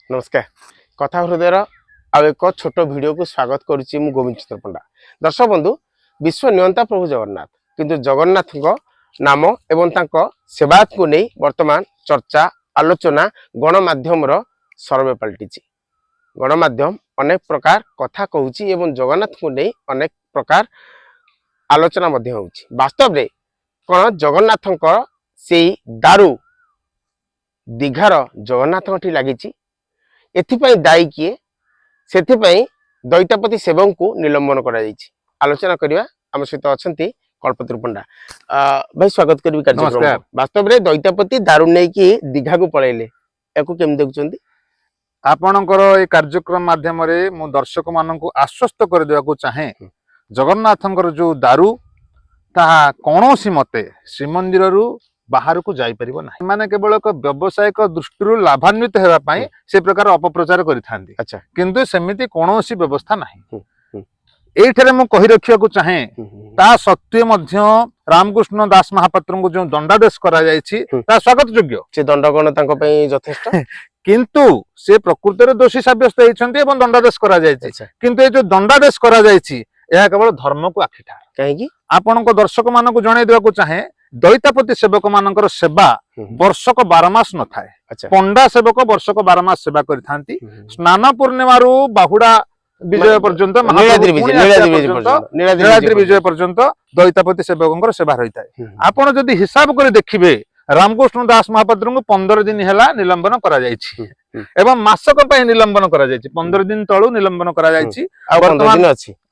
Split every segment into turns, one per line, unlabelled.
नमस्कार कथा हृदय आउ एक छोट वीडियो को स्वागत करुच्ची मु गोविंद चंद्र पंडा। दर्शक बंधु विश्व नियंता प्रभु जगन्नाथ किंतु जगन्नाथ नाम एवं तांको सेवायत को नहीं वर्तमान चर्चा आलोचना गणमाध्यम सरवे पलटि। गणमाध्यम अनेक प्रकार कथा कहूची एवं जगन्नाथ को नहीं अनेक प्रकार आलोचना वास्तव में कौन जगन्नाथ से दारू दीघार जगन्नाथ लगी एथिपाई दायी किए से दैतापति सेवक को निलंबन कर आलोचना करवा आम सहित अच्छा कल्पतरु पंडा भाई स्वागत करी कार्यक्रम। वास्तव में दैतापति दारू नहीं कि दीघा को पलैले या केम देखुं
आपणकर ये कार्यक्रम माध्यम मु दर्शक मान आश्वस्त कर देवा चाहे जगन्नाथंकर जो दारू ताहा कौन मते श्रीमंदिर बाहर को जाई परिबो नाही माने केवल एक व्यावसायिक दृष्टि लाभान्वित हेबा पई से प्रकार अपप्रचार करिथांती। अच्छा किंतु सेमिति कोनोसी व्यवस्था नाही एठरे मु कहि रखिया को चाहे ता सत्य मध्य रामकृष्ण दास महापात्र को जो दंडादेश करा जायछि ता स्वागत योग्य
से दंड कोन तांको पई यथेष्ट
किंतु से प्रकृति रे दोषी साब्यस्त हेछंती एवं दंडादेश करा जायछि किंतु ए जो दंडादेश करा जायछि एहा केवल धर्म को आखिठा काहेकि आपनको दर्शक मान को जणै देवा को चाहे दैतापति सेवक मानकर सेवा वर्षक 12 मास न थाए। पंडा सेवक वर्षक 12 मास सेवा करिथांती। स्नान पूर्णिमा रु बाहुडा विजय पर्यंत नीलाद्रि विजय पर्यंत दैतापति सेवकंकर सेवा रही थाए। आपण जदि हिसाब करे देखिबे रामकृष्ण दास महापात्र को 15 दिन हेला निलंबन करा जायछि एवं मासक पय निलंबन करा जायछि 15 दिन तळु निलंबन करा जायछि वर्तमान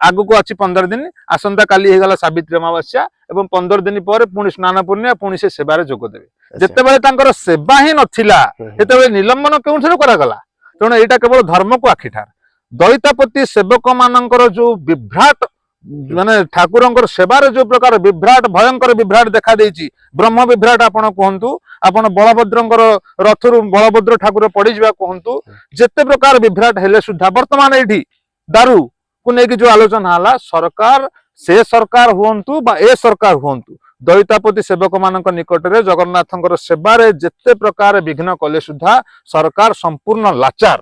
आगु को अछि 15 दिन आसंता काली हे गला सावित्री अमावास्या एवं 15 दिन पर पुणी स्नान पूर्णिमा पुणी से सेवा रे जोग देबे जत्ते बेले तांकर सेवा ही नथिला हेते बेले निलंबन केउठरो करा गला तेणु एटा केवल धर्म को आखिठार दैतापति सेवक मानकर जो विभ्राट माने ठाकुरंकर सेवार जो प्रकार विभ्राट भयंकर विभ्राट देखा देछि ब्रह्म विभ्राट आपण कहंतु आपण बलभद्रंकर रथरु बलभद्र ठाकुर पड़ी जिबा कहंतु जेते प्रकार विभ्राट हेले सुधा वर्तमान एठी दारू को नेकी जो आलोचना हला सरकार से सरकार हुंतु बा ए सरकार हुंतु दैतापति सेवक मानक निकट रे जगन्नाथंकर सेवारे जेते प्रकार विघ्न कले सुधा सरकार संपूर्ण लाचार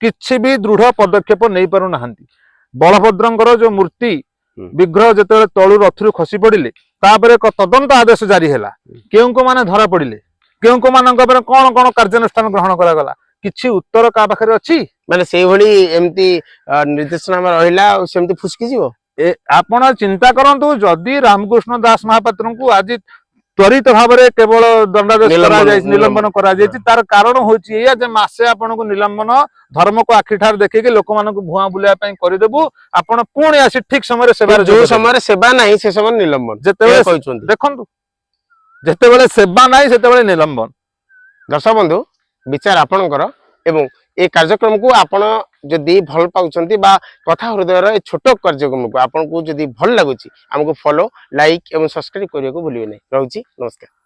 किछि भी दृढ़ पदक्षेप नहीं पारु नाहंती। बलभद्रंकर जो मूर्ति विग्रह जेते तळु रथरु खसी पड़िले तापर एक तदंत आदेश जारी हैला केउ को माने धरा पड़िले केउ को मानक पर कोन कोन कार्यानुष्ठान ग्रहण करा गला किछि उत्तर का पाखरे अछि
माने सेही भली एम्ति निर्देशनामा रहिला सेम्ति फुसकी जीवो
ए आपण चिंता करंतु जदि रामकृष्ण दास महापात्र को आज त्वरित भाव में केवल दंडादेश करा जाय निलंबन करा जाय तार कारण होची एया जे मासे आपण को निलंबन धर्म को आखिठार देखि के लोक मान को भुआ बुलिया पई करि देबु आपण पुणी आसी ठीक समय सेवा
जो समय सेवा नाही से समय निलंबन
जेते कहउछन देखंतु जेते बेले सेवा नाही सेते बेले निलंबन।
दर्शक बंधु विचार आपणकर एवं ए कार्यक्रम को आपण जदि भल पाउछंती बा कथा हृदय रे छोट कार्यक्रम को आपण को जदि भल लागुची हमको फॉलो लाइक एवं सब्सक्राइब करियो को भूलिबे नै। रहउची नमस्कार।